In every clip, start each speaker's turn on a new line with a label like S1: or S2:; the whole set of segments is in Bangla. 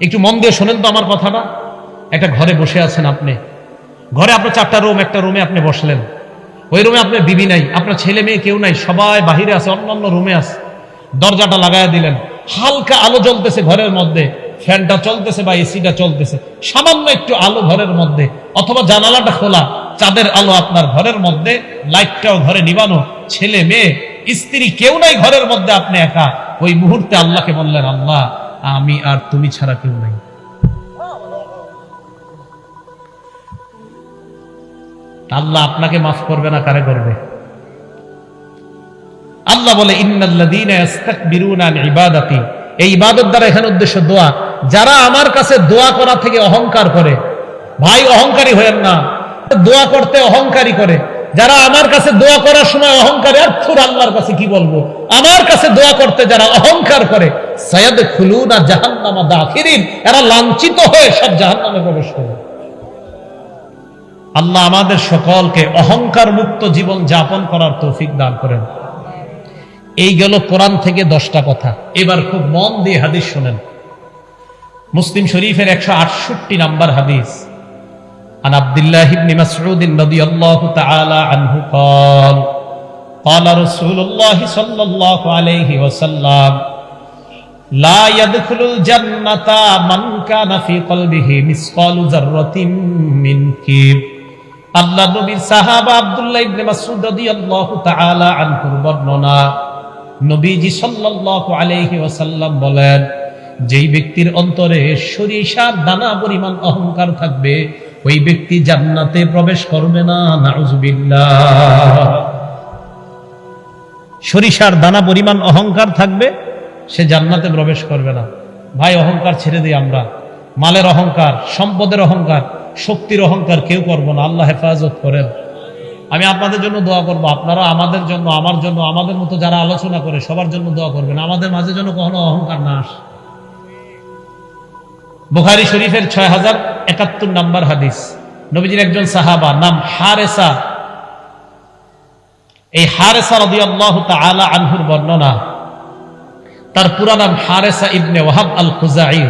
S1: একটু মন দিয়ে শোনেন তো আমার কথাটা। একটা ঘরে বসে আছেন আপনি, ঘরে আপনার 4টা রুম, একটা রুমে আপনি বসলেন, ওই রুমে আপনার বিবি নাই, আপনার ছেলে মেয়ে কেউ নাই, সবাই বাহিরে আছে, অন্য রুমে আছে। দরজাটা লাগায় দিলেন, হালকা আলো জ্বলতেছে ঘরের মধ্যে, ফ্যানটা চলতেছে বা এসিটা চলতেছে, সামান্য একটু আলো ঘরের মধ্যে, অথবা জানালাটা খোলা, চাঁদের আলো আপনার ঘরের মধ্যে, লাইটটাও ঘরে নিবানো, ছেলে মেয়ে স্ত্রী কেউ নাই ঘরের মধ্যে, আপনি একা। ওই মুহূর্তে আল্লাহকে বললেন, আল্লাহ আমি আর তুমি ছাড়া কেউ নাই। আল্লাহ আপনাকে মাফ করবে না, কারে করবে? আল্লাহ বলে, ইন্নাল্লাযীনা ইস্তাকবিরুনা আন ইবাদাতি, এই ইবাদত দ্বারা এখানে উদ্দেশ্য দোয়া। যারা আমার কাছে দোয়া করা থেকে অহংকার করে, ভাই অহংকারী হয়েন না, দোয়া করতে অহংকারী করে। যারা আমার কাছে দোয়া করার সময় অহংকারী, আর থুর আল্লাহর কাছে কি বলবো, আমার কাছে দোয়া করতে যারা অহংকার করে, সায়াদখুলুনা জাহান্নামা দাখিরিন, এরা লাঞ্ছিত হয়ে সব জাহান্নামে প্রবেশ করে। আল্লাহ আমাদের সকলকে অহংকার মুক্ত জীবন যাপন করার তৌফিক দান করেন। এই গেল কোরআন থেকে 10টা কথা। এবার খুব মন দিয়ে হাদিস শুনেন। মুসলিম শরীফের 168 নম্বর হাদিস। عن عبد الله بن مسعود رضي الله تعالى عنه قال قال رسول الله صلى الله عليه وسلم لا يدخل الجنة من كان في قلبه مثقال ذرة من كبر। আল্লাহ নবীর সাহাবা আব্দুল্লাহ ইবনে মাসউদ রাদিয়াল্লাহু তাআলা আনহুর বর্ণনা। নবীজি সাল্লাল্লাহু আলাইহি ওয়াসাল্লাম বলেন, যেই ব্যক্তির অন্তরে সরিষার দানা পরিমাণ অহংকার থাকবে, ওই ব্যক্তি জান্নাতে প্রবেশ করবে না। নাউযুবিল্লাহ। সরিষার দানা পরিমাণ অহংকার থাকবে, সে জান্নাতে প্রবেশ করবে না। ভাই অহংকার ছেড়ে দিই আমরা। মালের অহংকার, সম্পদের অহংকার, শক্তির অহংকার কেউ করবো না। আল্লাহ হেফাজত করেন। আমি আপনাদের জন্য দোয়া করবো, আপনারা আমাদের জন্য, আমার জন্য, আমাদের মতো যারা আলোচনা করে সবার জন্য দোয়া করবেন, আমাদের মাঝে যেন কখনো অহংকার না আসে। বুখারী শরীফের 6071 নম্বর হাদিস। নবীজির একজন সাহাবা নাম হারেসা, এই হারেসা রাদিয়াল্লাহু তাআলা আনহুর বর্ণনা। তার পুরা নাম হারেসা ইবনে ওয়াহাব আল খুজাই।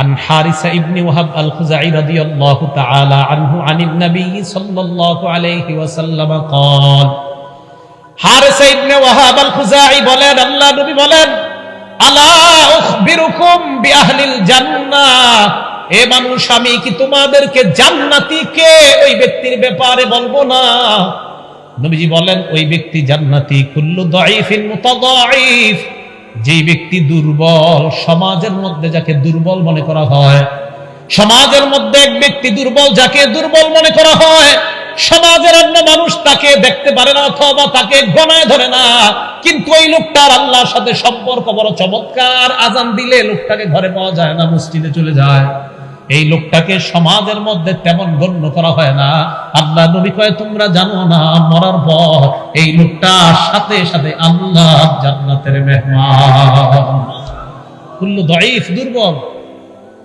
S1: عن حارثة ابن وهب الخزاعي رضي الله تعالى عنه عن النبي صلى الله عليه وسلم قال حارثة ابن وهب الخزاعي বলেন, আল্লাহ নবী বলেন, আলা উখবিরুকুম বিআহলিল জান্নাহ, এ মানুষ আমি কি তোমাদেরকে জান্নাতি কে ওই ব্যক্তির ব্যাপারে বলবো না? নবীজি বলেন, ওই ব্যক্তি জান্নাতি কুল্লু দাঈফিন মুতাদাঈফ, যে ব্যক্তি দুর্বল, সমাজের মধ্যে যাকে দুর্বল মনে করা হয়, সমাজের মধ্যে এক ব্যক্তি দুর্বল, যাকে দুর্বল মনে করা হয়, সমাজের অন্য মানুষ তাকে দেখতে পারে না অথবা তাকে গণায় ধরে না, কিন্তু ওই লোকটার আল্লাহর সাথে সম্পর্ক বড় চমৎকার। আজান দিলে লোকটাকে ঘরে পাওয়া যায় না, মসজিদে চলে যায়। এই লোকটাকে সমাজের মধ্যে তেমন গণ্য করা হয় না। আল্লাহ নবী কয়, তোমরা জানো না মরার পর এই লোকটার সাথে সাথে আল্লাহ জান্নাতের মেহমান। কুল্লু দাঈফ, দুর্বল,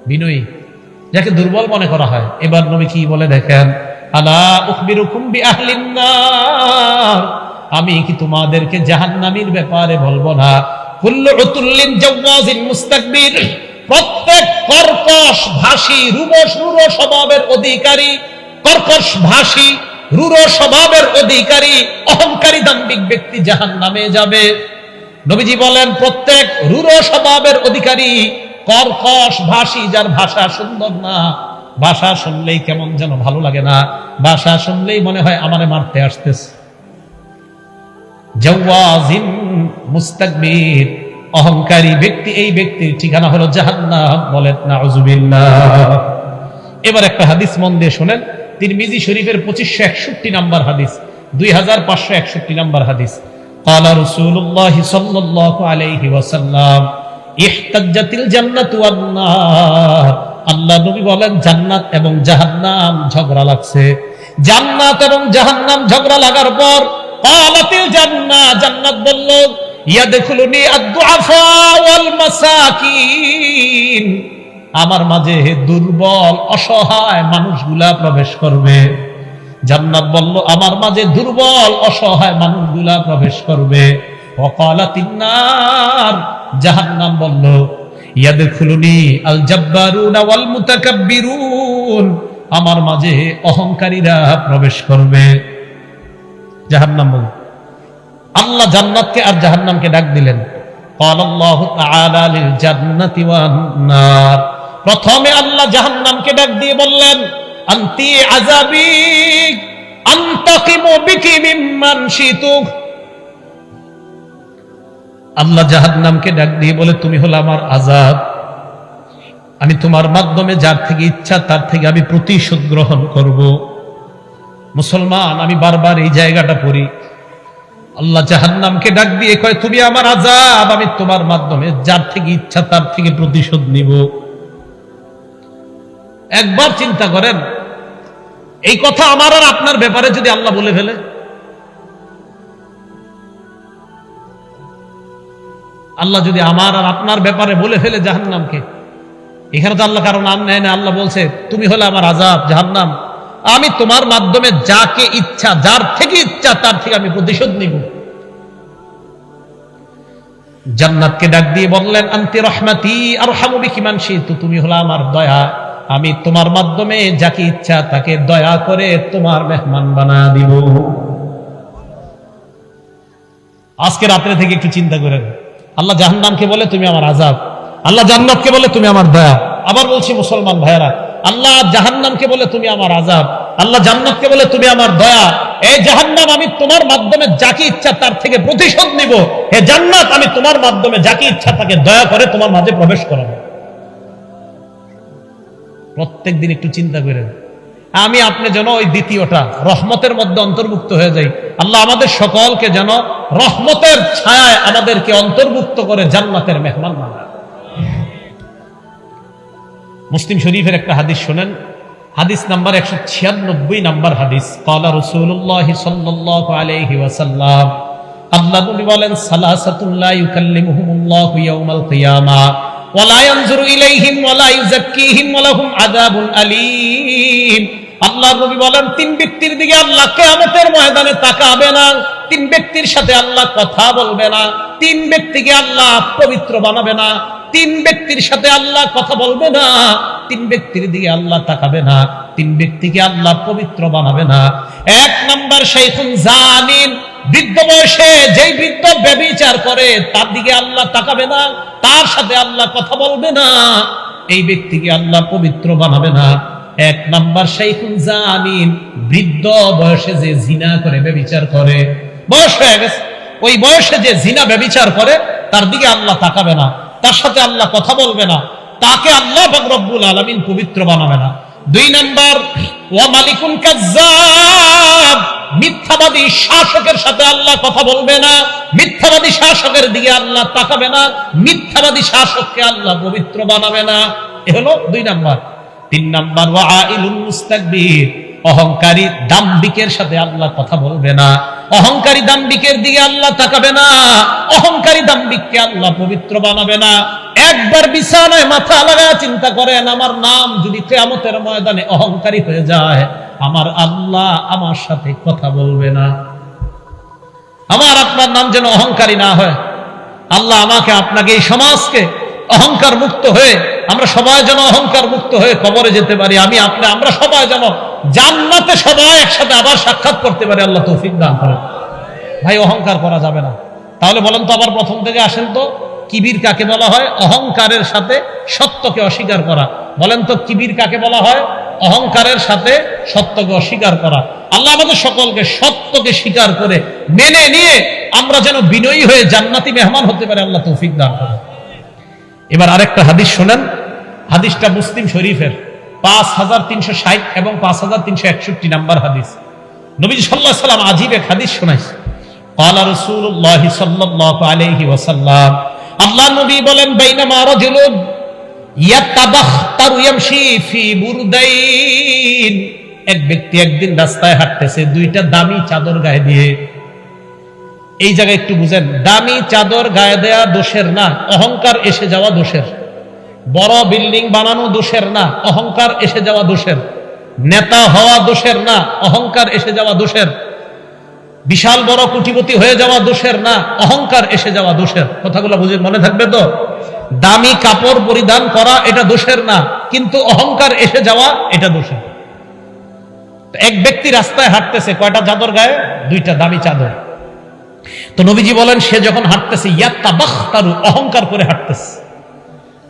S1: বিনয়ী, যাকে দুর্বল মনে করা হয়। এবার নবী কি বলে দেখেন, আলা উখবিরুকুম বিআহলিন নার, আমি কি তোমাদেরকে জাহান্নামীর ব্যাপারে বলবো না? কুল্লু উতুল্লিন জাওয়াজিন মুস্তাকবির, প্রত্যেক কর্কশ ভাষী, রূঢ় স্বভাবের অধিকারী, কর্কশ ভাষী, রূঢ় স্বভাবের অধিকারী, অহংকারী দাম্ভিক ব্যক্তি জাহান্নামে যাবে। নবীজি বলেন, প্রত্যেক রূঢ় স্বভাবের অধিকারী, কর্কশ ভাষী, যার ভাষা সুন্দর না, ভাষা শুনলেই কেমন যেন ভালো লাগে না, ভাষা শুনলেই মনে হয় আমারে মারতে আসতেছে। জাওয়াজিন মুস্তাকবির, অহংকারী ব্যক্তি, এই ব্যক্তির ঠিকানা হলো জাহান্নাম। বলেন নাউযুবিল্লাহ। এবার একটা হাদিস মন দিয়ে শোনেন। তিরমিজি শরীফের 2561 নম্বর হাদিস, 2561 নম্বর হাদিস। ক্বালা রাসূলুল্লাহ সাল্লাল্লাহু আলাইহি ওয়াসাল্লাম ইহতাজ্জাতিল জান্নাতু ওয়ান নার, আল্লাহ নবী বলেন, জান্নাত এবং জাহান্নাম ঝগড়া লাগছে। জান্নাত এবং জাহান্নাম ঝগড়া লাগার পর ক্বালাতিল জান্নাহ, জান্নাত বলল, ইয়াদখুলুনি আদ-দুআফা ওয়াল মাসাকিন, আমার মাঝে দুর্বল অসহায় মানুষগুলা প্রবেশ করবে। জান্নাত বলল, আমার মাঝে দুর্বল অসহায় মানুষগুলা প্রবেশ করবে। ওয়া ক্বালাতিন নার, জাহান্নাম বলল, ইয়াদখুলুনি আল জাব্বারুনা ওয়াল মুতাকাব্বিরুন, আমার মাঝে অহংকারীরা প্রবেশ করবে। জাহান্নাম, আল্লাহ জান্নাতকে আর জাহান্নামকে ডাক দিলেন। ক্বালাল্লাহু তাআলা লিল জান্নাতি ওয়ান নার, প্রথমে আল্লাহ জাহান্নামকে ডাক দিয়ে বললেন, আনতি আযাবি আনতাকিমু বিকি মিম্মান শিতু। আল্লাহ জাহান্নামকে ডাক দিয়ে বলে, তুমি হলো আমার আযাব, আমি তোমার মাধ্যমে যার থেকে ইচ্ছা তার থেকে আমি প্রতিশোধ গ্রহণ করব। মুসলমান, আমি বারবার এই জায়গাটা পড়ি, আল্লাহ জাহান্নামকে ডাক দিয়ে কয়, তুমি আমার আযাব, আমি তোমার মাধ্যমে যার থেকে ইচ্ছা তার থেকে প্রতিশোধ নিব। একবার চিন্তা করেন, এই কথা আমার আর আপনার ব্যাপারে যদি আল্লাহ বলে ফেলে, আল্লাহ যদি আমার আর আপনার ব্যাপারে বলে ফেলে জাহান্নামকে, এখানে তো আল্লাহ কারো নাম নেয় না, আল্লাহ বলছে তুমি হলে আমার আযাব জাহান্নাম, আমি তোমার মাধ্যমে যাকে ইচ্ছা যার থেকে ইচ্ছা তার থেকে আমি প্রতিশোধ নিব। জান্নাতকে ডাক দিয়ে বললেন, আনতি রহমাতি আরহামু বিকি মান শিতু, তুমি হলো আমার দয়া, আমি তোমার মাধ্যমে যাকে ইচ্ছা তাকে দয়া করে তোমার মেহমান বানায় দিব। আজকে রাত্রে থেকে একটু চিন্তা করেন, আল্লাহ জাহান্নামকে বলে তুমি আমার আযাব, আল্লাহ জান্নাতকে বলে তুমি আমার দয়া। আবার বলছি মুসলমান ভাইয়েরা, আল্লাহ জাহান্নামকে বলে তুমি আমার আযাব, আল্লাহ জান্নাতকে বলে তুমি আমার দয়া। এই জাহান্নাম, আমি তোমার মাধ্যমে যাকে ইচ্ছা তার থেকে প্রতিশোধ নিব। হে জান্নাত, আমি তোমার মাধ্যমে যাকে ইচ্ছা তাকে দয়া করে তোমার মাঝে প্রবেশ করাবো। প্রত্যেকদিন একটু চিন্তা করেন, আমি আপনি যেন ওই দ্বিতীয়টা রহমতের মধ্যে অন্তর্ভুক্ত হয়ে যাই। আল্লাহ আমাদের সকলকে যেন রহমতের ছায়ায় আমাদেরকে অন্তর্ভুক্ত করে জান্নাতের মেহমান বানায়। মুসলিম শরীফের একটা হাদিস শোনেন, হাদিস নাম্বার 196 নাম্বার হাদিস। ক্বালা রাসূলুল্লাহ সাল্লাল্লাহু আলাইহি ওয়াসাল্লাম, আল্লাহ নবী বলেন, সালাসাতুন লা ইউকাল্লিমুহুমুল্লাহু ইয়াউমাল কিয়ামা ওয়া লা ইয়ানজুরু ইলাইহিম ওয়া লা ইউযাক্কিহিম ওয়া লাহুম আযাবুন আলীম। আল্লাহ নবী বলেন, তিন ব্যক্তির দিকে আল্লাহ কিয়ামতের ময়দানে তাকাবে না, তিন ব্যক্তির সাথে আল্লাহ কথা বলবে না, তিন ব্যক্তিকে আল্লাহ পবিত্র বানাবে না, তিন ব্যক্তির সাথে আল্লাহ কথা বলবে না, তিন ব্যক্তির দিকে আল্লাহ তাকাবে না, তিন ব্যক্তিকে আল্লাহ পবিত্র বানাবে না। এক নাম্বার শাইখুন জানিন, বৃদ্ধ বয়সে যেই বৃদ্ধ ব্যভিচার করে তার দিকে আল্লাহ তাকাবে না, তার সাথে আল্লাহ কথা বলবে না, এই ব্যক্তিকে আল্লাহ পবিত্র বানাবে না। এক নাম্বার শাইখুন জানিন, বৃদ্ধ বয়সে যে জিনা করে ব্যভিচার করে, বয়স হয়ে গেছে, ওই বয়সে যে জিনা ব্যভিচার করে তার দিকে আল্লাহ তাকাবে না, তার সাথে আল্লাহ কথা বলবে না, তাকে আল্লাহ পাক রব্বুল আলামিন পবিত্র বানাবে না। দুই নাম্বার, ওয়া মালিকুন কাজ্জাব, মিথ্যাবাদী শাসকের সাথে আল্লাহ কথা বলবে না, মিথ্যাবাদী শাসকের দিকে আল্লাহ তাকাবে না, মিথ্যাবাদী শাসককে আল্লাহ পবিত্র বানাবে না। এ হলো দুই নাম্বার। তিন নাম্বার, ওয়া আইলুন মুস্তাকবির, অহংকারী দাম্ভিকের সাথে আল্লাহ কথা বলবে না, অহংকারী দাম্ভিকের দিকে আল্লাহ তাকাবে না, অহংকারী দাম্ভিককে আল্লাহ পবিত্র বানাবে না। একবার বিছানায় মাথা লাগায় চিন্তা করেন, আমার নাম যদি কিয়ামতের ময়দানে অহংকারী হয়ে যায়, আমার আল্লাহ আমার সাথে কথা বলবে না। আমার আপনার নাম যেন অহংকারী না হয়। আল্লাহ আমাকে আপনাকে এই সমাজকে অহংকার মুক্ত হয়ে, আমরা সবাই যেন অহংকার মুক্ত হয়ে কবরে যেতে পারি। আমি আপনি আমরা সবাই যেন জান্নাতে সবাই একসাথে আবার সাক্ষাৎ করতে পারি। আল্লাহ তৌফিক দান করেন। ভাই, অহংকার করা যাবে না। তাহলে বলেন তো, আবার প্রথম থেকে আসেন তো, কিবির কাকে বলা হয়? অহংকারের সাথে সত্যকে অস্বীকার করা। বলেন তো, কিবির কাকে বলা হয়? অহংকারের সাথে সত্যকে অস্বীকার করা। আল্লাহ আমাদের সকলকে সত্যকে স্বীকার করে মেনে নিয়ে আমরা যেন বিনয়ী হয়ে জান্নাতি মেহমান হতে পারে। আল্লাহ তৌফিক দান করেন। এবার আরেকটা হাদিস শোনেন, হাদিসটা মুসলিম শরীফের 5360 এবং 5361 নাম্বার হাদিস। নবীজি সাল্লাল্লাহু আলাইহি ওয়াসাল্লাম আজীব এক হাদিস শোনাইছে। ক্বালা রাসূলুল্লাহ সাল্লাল্লাহু আলাইহি ওয়াসাল্লাম, আল্লাহ নবী বলেন, বাইনামা রাজুলুন ইয়াতাবাখতারু ইয়ামশি ফি বুরদাইন, এক ব্যক্তি একদিন রাস্তায় হাঁটতেছে দুইটা দামি চাদর গায়ে দিয়ে। এই জায়গায় একটু বুঝেন, দামি চাদর গায়ে দেয়া দোষের না, অহংকার এসে যাওয়া দোষের। বড় বিল্ডিং বানানো দোষের না, অহংকার এসে যাওয়া দোষের। নেতা হওয়া দোষের না, অহংকার এসে যাওয়া দোষের। বিশাল বড় কোটিপতি হয়ে যাওয়া দোষের না, অহংকার এসে যাওয়া দোষের। কথাগুলো বুঝে মনে থাকবে তো? দামি কাপড় পরিধান করা এটা দোষের না, কিন্তু অহংকার এসে যাওয়া এটা দোষের। এক ব্যক্তি রাস্তায় হাঁটতেছে, কয়টা চাদর গায়ে? দুইটা দামি চাদর। তো নবীজি বলেন সে যখন হাঁটতেছে ইয়াত্তাবাখতারু, অহংকার করে হাঁটতেছে।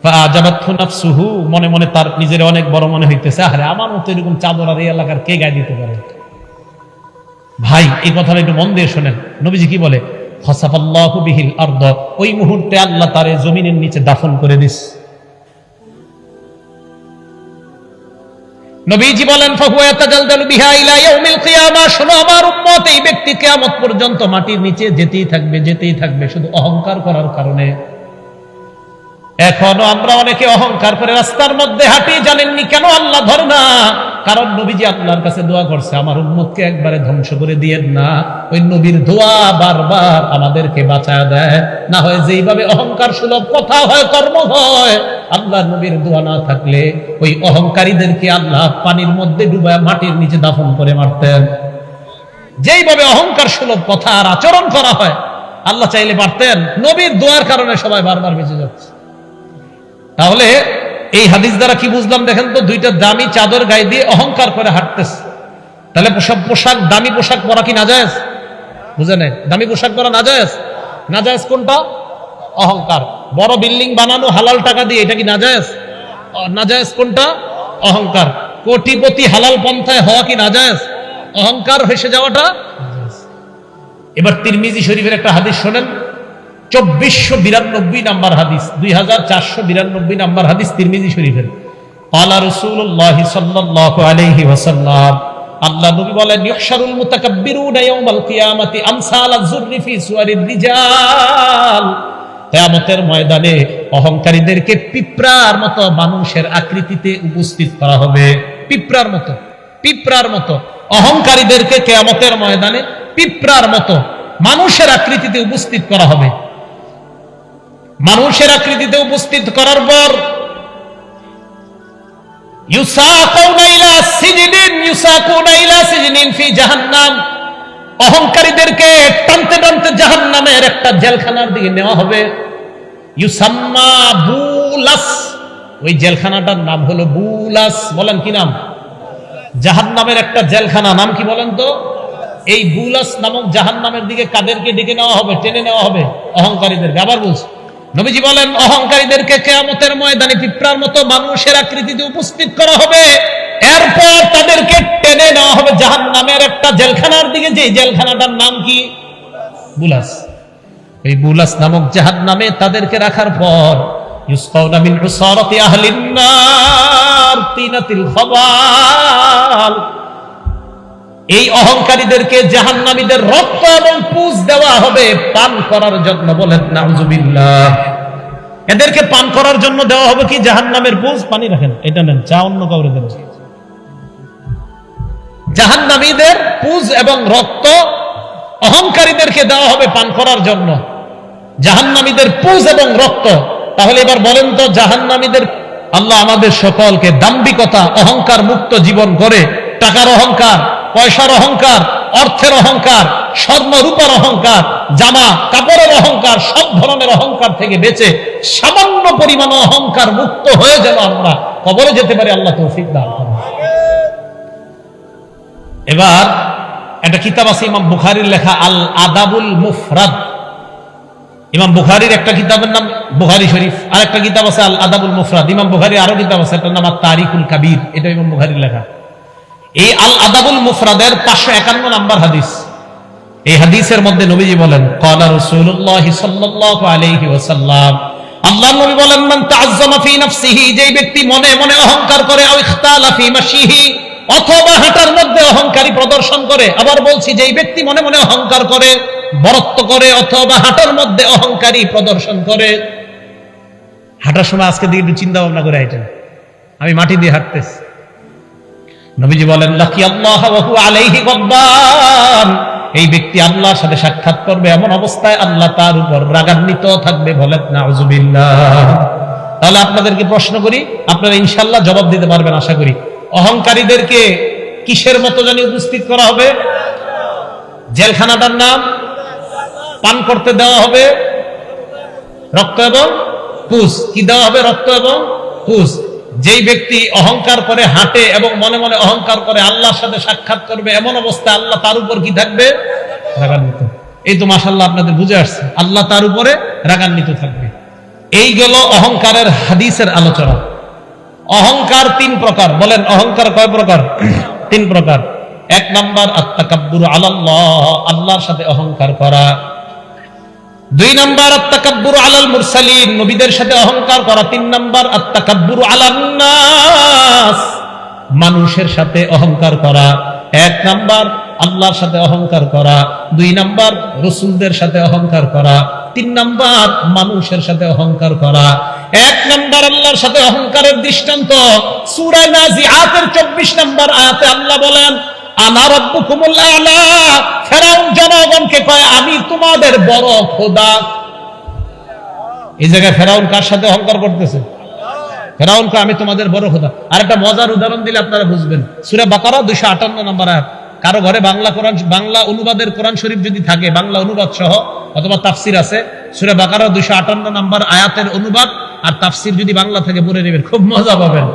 S1: ফাআজাবাতহু নাফসুহু, মনে মনে তার নিজের অনেক বড় মনে হইতেছে, আরে আমার মতো এরকম চাদর আর এই এলাকার কে গায়ে দিতে পারে? ভাই এই কথাটা একটু মন দিয়ে শোনেন। নবীজি কি বলে? খাসাফাল্লাহু বিহিল আরদ, ওই মুহূর্তে আল্লাহ তারে জমিনের নিচে দাফন করে দিস। নবীজি বলেন ফাহুয়া ইয়াতাজালজালু বিহা ইলা ইয়াউমিল কিয়ামা, শোনো আমার উম্মত, এই ব্যক্তি কিয়ামত পর্যন্ত মাটির নিচে যেতেই থাকবে, যেতেই থাকবে, শুধু অহংকার করার কারণে। এখনো আমরা অনেকে অহংকার করে রাস্তার মধ্যে হাঁটি, জানেননি কেন আল্লাহ ধরে না? কারণ নবীজি আল্লাহর কাছে দোয়া করছে, আমার উম্মতকে একবারে ধ্বংস করে দিয়েন না। ওই নবীর দোয়া বারবার আমাদেরকে বাঁচায় দেয়। না হয় যেইভাবে অহংকার সুলভ কথা হয়, কর্ম হয়, আল্লাহর নবীর দোয়া না থাকলে ওই অহংকারীদেরকে আল্লাহ পানির মধ্যে ডুবায় মাটির নিচে দাফন করে মারতেন। যেইভাবে অহংকার সুলভ কথা আর আচরণ করা হয়, আল্লাহ চাইলে পারতেন। নবীর দোয়ার কারণে সবাই বারবার বেঁচে যাচ্ছে। তাহলে এই হাদিস দ্বারা কি বুঝলাম দেখেন তো? দুইটা দামি চাদর গায়ে দিয়ে অহংকার করে হাঁটতেছে। তাহলে পোশাক, দামি পোশাক পরা কি নাজায়েজ? বুঝে নেই, দামি পোশাক পরা নাজায়েজ। নাজায়েজ কোনটা? অহংকার। বড় বিল্ডিং বানানো হালাল টাকা দিয়ে, এটা কি নাজায়েজ? নাজায়েজ কোনটা? অহংকার। কোটিপতি হালাল পন্থায় হওয়া কি নাজায়েজ? অহংকার হেসে যাওয়াটা। এবার তিরমিজি শরীফের একটা হাদিস শোনেন, 2492 নাম্বার হাদিস, 2492 নাম্বার হাদিস তিরমিজি শরীফের। ক্বালা রাসূলুল্লাহ সাল্লাল্লাহু আলাইহি ওয়াসাল্লাম, আল্লাহ নবী বলেন, ইহশারুল মুতাকাব্বিরুনা ইয়াওমাল কিয়ামাতি আমসাল আয-যুররি ফি সুওয়ারির রিজাল, কিয়ামতের ময়দানে অহংকারীদেরকে পিঁপড়ার মতো মানুষের আকৃতিতে উপস্থিত করা হবে। পিঁপড়ার মতো, পিঁপড়ার মতো অহংকারীদেরকে কিয়ামতের ময়দানে পিঁপড়ার মতো মানুষের আকৃতিতে উপস্থিত করা হবে। মানুষের আকৃতিতে উপস্থিত করার পর ইউসাকুনা ইলা সিজনিন ফি জাহান্নাম, অহংকারীদেরকে টানতে টানতে জাহান্নামের একটা জেলখানার দিকে নেওয়া হবে। ইউসাম্মা বুলাস, ওই জেলখানাটার নাম হলো বুলাস। বলেন কি নাম? জাহান্নামের একটা জেলখানা, নাম কি বলেন তো? এই বুলাস নামক জাহান্নামের দিকে কাদেরকে ডেকে নেওয়া হবে? টেনে নেওয়া হবে অহংকারীদেরকে। আবার বলছি, নবীজি বলেন অহংকারীদেরকে কিয়ামতের ময়দানে পিঁপড়ার মতো মানুষের আকৃতিতে উপস্থিত করা হবে। এরপর তাদেরকে টেনে নেওয়া হবে জাহান্নামের একটা জেলখানার দিকে, যে জেলখানাটার নাম কি? বুলাস। এই বুলাস নামক জাহান্নামে তাদেরকে রাখার পর ইউসকাউনা মিন উসারাতি আহলিন নার তিনাতিল খাবাল, এই অহংকারীদেরকে জাহান্নামীদের রক্ত এবং পুঁজ দেওয়া হবে পান করার জন্য। বলেন নাউজুবিল্লাহ। এদেরকে পান করার জন্য দেওয়া হবে কি? জাহান্নামের পুঁজ। পানি রাখেন, এটা নেন, চা অন্য কাউরে দেন। জাহান্নামীদের পুঁজ এবং রক্ত অহংকারীদেরকে দেওয়া হবে পান করার জন্য। জাহান্নামীদের পুঁজ এবং রক্ত। তাহলে এবার বলেন তো, জাহান্নামীদের, আল্লাহ আমাদের সকলকে দাম্ভিকতা, অহংকার মুক্ত জীবন করে, টাকার অহংকার, পয়সার অহংকার, অর্থের অহংকার, স্বর্ণ রূপার অহংকার, জামা কাপড়ের অহংকার, সব ধরনের অহংকার থেকে বেঁচে সামান্য পরিমাণ অহংকার মুক্ত হয়ে যেন আমরা কবরে যেতে পারি, আল্লাহ তৌফিক দান করুন। এবার একটা কিতাব আছে ইমাম বুখারীর লেখা, আল আদাবুল মুফরাদ। ইমাম বুখারীর একটা কিতাবের নাম বুখারী শরীফ, আর একটা কিতাব আছে আল আদাবুল মুফরাদ। ইমাম বুখারীর আরো কিতাব আছে, এটার নাম তারিকুল কাবীর, এটা ইমাম বুখারীর লেখা। এই আল আদাবুল মুফরাদের 551 নাম্বার হাদিস। এই হাদিসের মধ্যে নবীজি বলেন, ক্বালা রাসূলুল্লাহ সাল্লাল্লাহু আলাইহি ওয়াসাল্লাম, আল্লাহর নবী বলেন, মান তাআজ্জামা ফি নাফসিহি, যেই ব্যক্তি মনে মনে অহংকার করে, আও ইখতালা ফি মাশিহি, অথবা হাঁটার মধ্যে অহংকারী প্রদর্শন করে। আবার বলছি, যেই ব্যক্তি মনে মনে অহংকার করে, বরত্ব করে, অথবা হাঁটার মধ্যে অহংকারী প্রদর্শন করে। হাঁটার সময় আজকে দিকে একটু চিন্তা ভাবনা করে হাঁটেন, আমি মাটি দিয়ে হাঁটতেছি। নবীজি বলেন, লাকিয়াল্লাহ ওয়া হুয়া আলাইহি গাদবান, এই ব্যক্তি আল্লাহর সাথে সাক্ষাৎ করবে, এমন অবস্থায় আল্লাহ তার উপর রাগান্বিত থাকবে। বলেন নাউজুবিল্লাহ। তাহলে আপনাদেরকে প্রশ্ন করি, আপনারা ইনশাআল্লাহ জবাব দিতে পারবেন আশা করি। অহংকারীদেরকে কিসের মতো জানি উপস্থিত করা হবে? জেলখানাটার নাম, পান করতে দেওয়া হবে রক্ত এবং পুষ কি দেওয়া হবে? রক্ত এবং পুষ। যেই ব্যক্তি অহংকার করে হাঁটে এবং মনে মনে অহংকার করে আল্লাহর সাথে সাক্ষাৎ করবে, এমন অবস্থায় আল্লাহ তার উপর কি থাকবে? রাগান্বিত। এই তো মাশাআল্লাহ আপনাদের বুঝে আসছে, আল্লাহ তার উপরে রাগান্বিত থাকবে। এই গেল অহংকারের হাদিসের আলোচনা। অহংকার তিন প্রকার। বলেন অহংকার কয় প্রকার? তিন প্রকার। এক নাম্বার আত-তাকাব্বুরু আলাল্লাহ, আল্লাহর সাথে অহংকার করা। দুই নাম্বার আত-তাকাব্বুরু আলাল মুরসালিন, নবীদের সাথে অহংকার করা। তিন নাম্বার আত-তাকাব্বুরু আলান নাস, মানুষের সাথে অহংকার করা। এক নাম্বার আল্লাহর সাথে অহংকার করা, দুই নাম্বার রাসূলদের সাথে অহংকার করা, তিন নাম্বার মানুষের সাথে অহংকার করা। এক নাম্বার আল্লাহর সাথে অহংকারের দৃষ্টান্ত সূরা নাজিআতের 24 নম্বর আয়াতে আল্লাহ বলেন, আনা রাব্বুকুমুল আ'লা। ফেরাউন জনগণকে কয় আমি তোমাদের বড় খোদা। এই জায়গায় ফেরাউন কার সাথে অহংকার করতেছে? ফেরাউন কয় আমি তোমাদের বড় খোদা। আর একটা মজার উদাহরণ দিলে আপনারা বুঝবেন। সূরা বাকারা 258 নম্বর আয়াত। কারো ঘরে বাংলা কোরআন, বাংলা অনুবাদের কোরআন শরীফ যদি থাকে, বাংলা অনুবাদ সহ অথবা তাফসির আছে, সূরা বাকারা 258 নম্বর আয়াতের অনুবাদ আর তাফসির যদি বাংলা থেকে পড়ে নেবেন, খুব মজা পাবেন।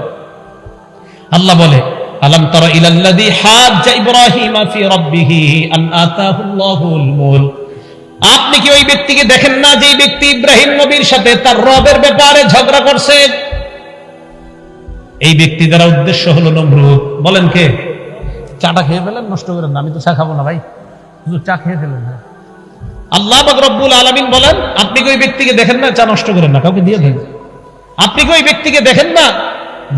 S1: আল্লাহ বলে, আলাম তারা ইলাল্লাযী হাজ্জা ইব্রাহিমা ফি রাব্বিহি আন আতাহুল্লাহুল মুলক। আপনি কি ওই ব্যক্তিকে দেখেন না যে ব্যক্তি ইব্রাহিম নবীর সাথে তার রবের ব্যাপারে ঝগড়া করছে? এই ব্যক্তি দ্বারা উদ্দেশ্য হলো নমরুদ। বলেন কে? চাটা খেয়ে ফেলেন, নষ্ট করেন না। আমি তো চা খাবো না ভাই, শুধু চা খেয়ে ফেলেন না। আল্লাহ পাক রব্বুল আলামিন বলেন, আপনি কি ওই ব্যক্তিকে দেখেন না? চা নষ্ট করেন না, কাউকে দিয়ে দেন। আপনি কি ওই ব্যক্তিকে দেখেন না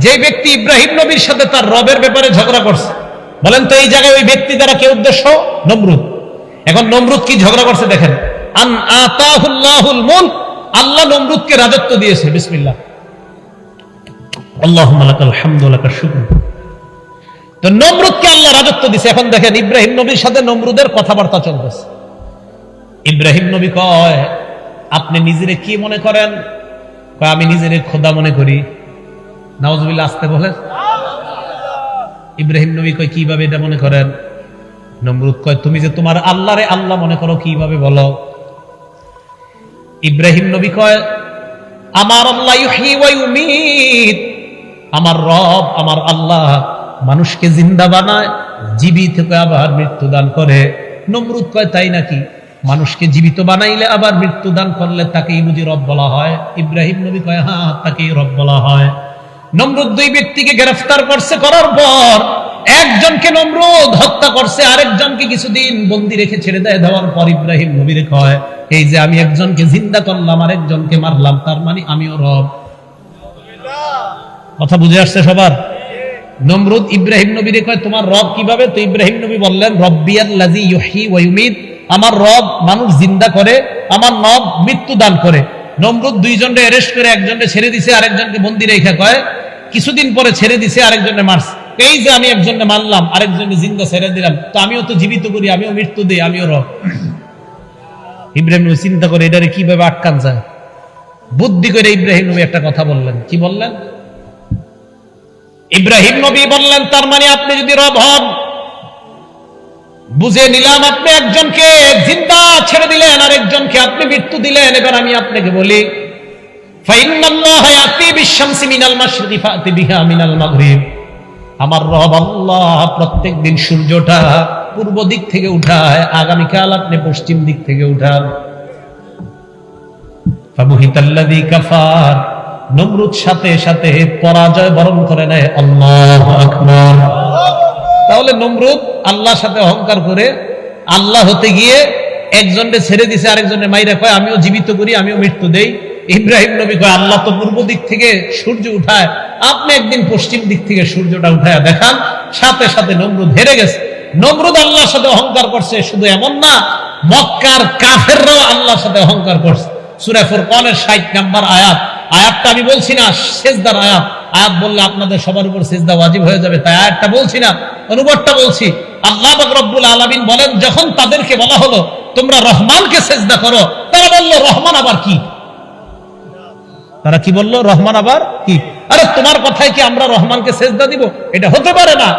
S1: যে ব্যক্তি ইব্রাহিম নবীর সাথে তার রবের ব্যাপারে ঝগড়া করছে? বলেন তো এই জায়গায় ওই ব্যক্তি দ্বারা কে উদ্দেশ্য? নমরুদ। এখন নমরুদ কি ঝগড়া করছে দেখেন। আন আতাহুল্লাহুল মুলক, আল্লাহ নমরুদকে রাজত্ব দিয়েছে। বিসমিল্লাহ, আল্লাহুম্মা লাকাল হামদু ওয়া লাকাশ শুকর। তো নমরুদকে আল্লাহ রাজত্ব দিয়েছে। এখন দেখেন ইব্রাহিম নবীর সাথে নমরুদের কথাবার্তা চলতেছে। ইব্রাহিম নবী কয়, আপনি নিজেরে কি মনে করেন? কয় আমি নিজেরে খোদা মনে করি। নাউজুবিল্লাহ, আসতে বলেন। ইব্রাহিম নবী কয় কিভাবে এটা মনে করেন? নমরুদ কয় তুমি যে তোমার আল্লাহরে আল্লাহ মনে করো, কিভাবে বলো? ইব্রাহিম নবী কয় আমার আল্লাহ ইউহয়ী ওয়া ইউমীত, আমার রব আমার আল্লাহ মানুষকে জিন্দা বানায়, জীবিত থেকে আবার মৃত্যু দান করে। নমরুদ কয় তাই নাকি? মানুষকে জীবিত বানাইলে আবার মৃত্যু দান করলে তাকেই বুঝি রব বলা হয়? ইব্রাহিম নবী কয় হ্যাঁ, তাকেই রব বলা হয়। নমরুদ দুই ব্যক্তিকে গ্রেফতার করছে, করার পর একজনকে নমরুদ হত্যা করছে, আরেকজনকে কিছুদিন বন্দী রেখে ছেড়ে দেয়। দেওয়ার পর ইব্রাহিম নবীরে কয়, এই যে আমি একজনকে জিন্দা করলাম, আরেকজনকে মারলাম, তার মানে আমিও রব। কথা বুঝে আসছে সবার? নমরুদ ইব্রাহিম নবীরে কয় তোমার রব কিভাবে? তো ইব্রাহিম নবী বললেন, রব্বিয়াল্লাযী ইউহয়ী ওয়া ইউমীত, আমার রব মানুষ জিন্দা করে, আমার রব মৃত্যু দান করে। নমরুদ দুইজনকে অ্যারেস্ট করে একজনকে ছেড়ে দিছে, আরেকজনকে বন্দী রেখে কয় কিছুদিন পরে ছেড়ে দিছে, আরেকজনকে মারছে। এই যে আমি একজনকে মারলাম, আরেকজনকে জিন্দা ছেড়ে দিলাম, তো আমিও তো জীবিত করি, আমিও মৃত্যু দিই, আমিও রব। ইব্রাহিম নবী চিন্তা করে এটারে কিভাবে আটকান যায়। বুদ্ধি করে ইব্রাহিম নবী একটা কথা বললেন। কি বললেন? ইব্রাহিম নবী বললেন, তার মানে আপনি যদি রব হন, বুঝে নিলাম আপনি একজনকে জিন্দা ছেড়ে দিলেন, আর একজনকে আপনি মৃত্যু দিলেন। এবার আমি আপনাকে বলি, ফাইন্নাল্লাহা ইয়াতি বিশ-শামসি মিনাল মাশরিকি ফাতি বিহা মিনাল মাগরিব, আমার রব আল্লাহ প্রত্যেকদিন সূর্যটা পূর্ব দিক থেকে উঠায়, আগামীকাল আপনি পশ্চিম দিক থেকে উঠান। ফাবুহিতাল্লাযী কাফার, নমরুদ সাথে সাথে পরাজয় বরণ করে নেয়। আল্লাহু আকবার। তাহলে নমরুদ আল্লাহর সাথে অহংকার করে আল্লাহ হতে গিয়ে একজনকে ছেড়ে দিছে, আরেকজনের মাইরা কয় আমিও জীবিত করি, আমিও মৃত্যু দেই। ইব্রাহিম নবী কয় আল্লাহ তো পূর্ব দিক থেকে সূর্য উঠায়, আপনি একদিন পশ্চিম দিক থেকে সূর্যটা উঠায় দেখান। সাথে সাথে নমরুদ হেরে গেছে। নমরুদ আল্লাহর সাথে অহংকার করছে, শুধু এমন না, মক্কার কাফেররাও আল্লাহর সাথে অহংকার করছে। সূরা ফুরকানের 60 নম্বর আয়াত। আয়াতটা আমি বলছি না সেজদার আয়াত, আয়াত বললে আপনাদের সবার উপর সেজদা ওয়াজিব হয়ে যাবে, তাই আয়াতটা বলছি না, অনুবাদটা বলছি। আল্লাহ পাক রব্বুল আলামিন বলেন, যখন তাদেরকে বলা হলো তোমরা রহমানকে সেজদা করো, তারা বলল রহমান আবার কি? তারা কি বলল? রহমান আবার কি? আরে তোমার কথায় কি আমরা রহমানকে সেজদা দিব? এটা হতে পারে না।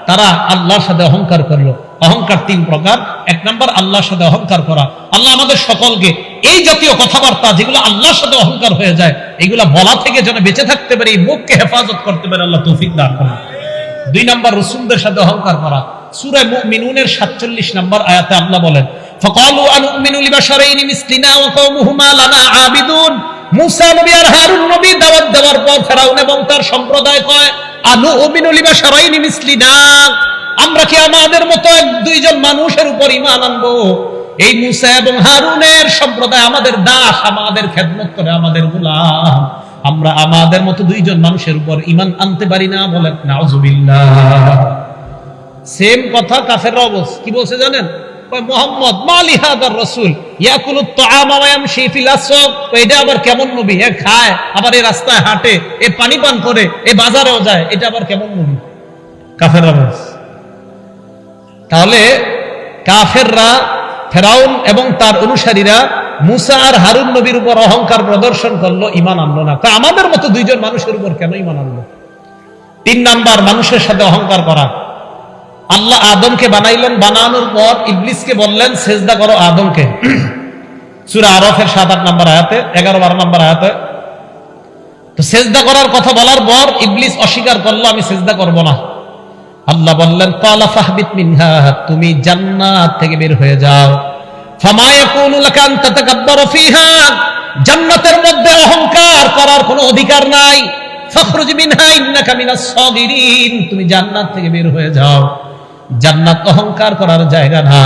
S1: তারা আল্লাহর সাথে অহংকার করলো। অহংকার তিন প্রকার। এক নাম্বার আল্লাহর সাথে অহংকার করা। আল্লাহ আমাদের সকলকে এই জাতীয় কথাবার্তা যেগুলো আল্লাহর সাথে অহংকার হয়ে যায়, এগুলা বলা থেকে যেন বেঁচে থাকতে পারে, এই মুখকে হেফাজত করতে পারে, আল্লাহ তৌফিক দান করেন। 2 নাম্বার, রাসূলদের সাথে অহংকার করা। সূরা মুমিনুনের 47 নম্বর আয়াতে আল্লাহ বলেন, ফাকালু আনুমিনু লিবাশারাইনি মিসলিনা ওয়া কওমুহুমা লানা আবিদুন। মুসা নবী আর হারুন নবী দাওয়াত দেওয়ার পর ফেরাউন এবং তার সম্প্রদায় কয়, আনুমিনু লিবাশারাইনি মিসলিনা, আমরা কি আমাদের মতো 2জন মানুষের উপর ঈমান আনবো? এই মুসা এবং হারুনের সম্প্রদায় আমাদের দাস, আমাদের খেদমত করে, আমাদের গোলাম, আমরা আমাদের মতো 2জন মানুষের উপর ঈমান আনতে পারি না? বলেন নাউযুবিল্লাহ। সেম কথা কাফেররাও বলছে। কি বলছে জানেন? মুহাম্মদ মালি হাদার রাসূল ইয়াকুলুত তাআমা ওয়া ইয়ামশি ফিল আসওয়াক, এটা আবার কেমন নবী? এ খায়, আবার এই রাস্তায় হাঁটে, এ পানি পান করে, এ বাজারেও যায়, এটা আবার কেমন নবী? কাফেররা বলছে। তাহলে কাফেররা, ফেরাউন এবং তার অনুসারীরা মুসা আর হারুন নবীর উপর অহংকার প্রদর্শন করলো, ঈমান আনলো না। তা আমাদের মতো 2জন মানুষের উপর কেন ঈমান আনলো? 3 নাম্বার, মানুষের সাথে অহংকার করা। আল্লাহ আদমকে বানাইলেন, বানানোর পর ইবলিসকে বললেন সেজদা করো আদমকে। সূরা আরাফের 7-8 নম্বর আয়াতে, 11-12 নম্বর আয়াতে। তো সেজদা করার কথা বলার পর ইবলিস অস্বীকার করলো, আমি সেজদা করব না। আল্লাহ বললেন, ক্বালা ফাহবিত মিনহা, তুমি জান্নাত থেকে বের হয়ে যাও। ফামা ইয়াকুনু লাকা আন তাতাকাব্বারা ফিহা, জান্নাতের মধ্যে অহংকার করার কোনো অধিকার নাই। ফাখরুজ মিনহা ইন্নাকা মিনাস সাগিরিন, তুমি জান্নাত থেকে বের হয়ে যাও। জান্নাত অহংকার করার জায়গা না।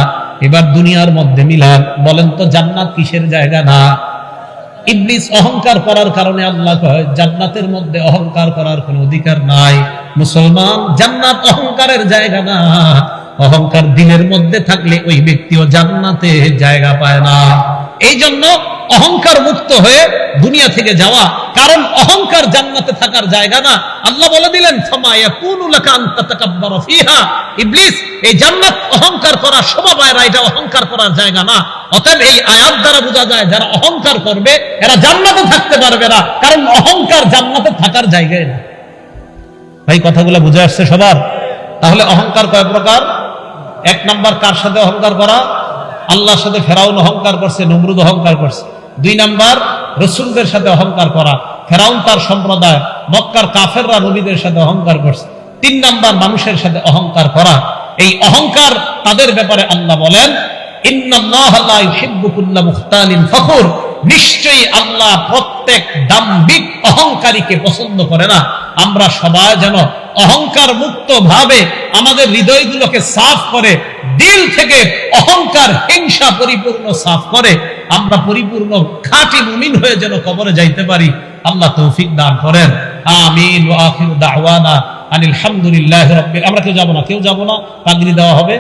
S1: এবার দুনিয়ার মধ্যে মিলান, বলেন তো জান্নাত কিসের জায়গা? না। ইবলিস অহংকার করার কারণে আল্লাহ কয় জান্নাতের মধ্যে অহংকার করার কোনো অধিকার নাই। মুসলমান, জান্নাত অহংকারের জায়গা না। অহংকার দিলের মধ্যে থাকলে ওই ব্যক্তিও জান্নাতে জায়গা পায় না। এই জন্য অহংকার মুক্ত হয়ে দুনিয়া থেকে যাওয়া, কারণ অহংকার জান্নাতে থাকার জায়গা না। আল্লাহ বলে দিলেন, ফামা ইয়াকুনু লাকা আন তাতাকাব্বারা ফিহা, ইবলিস, এই জান্নাত অহংকার করা শোভা পায় না, এটা অহংকার করার জায়গা না। অতএব এই আয়াত দ্বারা বোঝা যায় যারা অহংকার করবে এরা জান্নাতে থাকতে পারবে না, কারণ অহংকার জান্নাতে থাকার জায়গায় না। ভাই কথাগুলো বুঝে আসছে সবার? তাহলে অহংকার কয় প্রকার? 1 নাম্বার, কার সাথে অহংকার করা? আল্লাহর সাথে ফেরাউন অহংকার করছে, নমরুদ অহংকার করছে। 2 নাম্বার, রাসূলদের সাথে অহংকার করা, ফেরাউন তার সম্প্রদায়, মক্কার কাফেররা নবীদের সাথে অহংকার করছে। 3 নাম্বার, মানুষের সাথে অহংকার করা। এই অহংকার তাদের ব্যাপারে আল্লাহ বলেন, ইন্নাল্লাহা লা ইউহিব্বু কুল্লা মুখতালিন ফখুর, নিশ্চয়ই আল্লাহ প্রত্যেক দাম্ভিক অহংকারীকে পছন্দ করে না। আমরা সবাই যেন অহংকার মুক্ত ভাবে আমাদের হৃদয়গুলোকে সাফ করে, দিল থেকে অহংকার হিংসা পরিপূর্ণ সাফ করে আমরা পরিপূর্ণ খাঁটি মুমিন হয়ে যেন কবরে যাইতে পারি। আল্লাহ তৌফিক দান করেন। আমিন। ওয়া আখিরু দাওয়ানা আনিল হামদুলিল্লাহি রাব্বিল। আমরা কেউ যাব না, পাগড়ি দেওয়া হবে।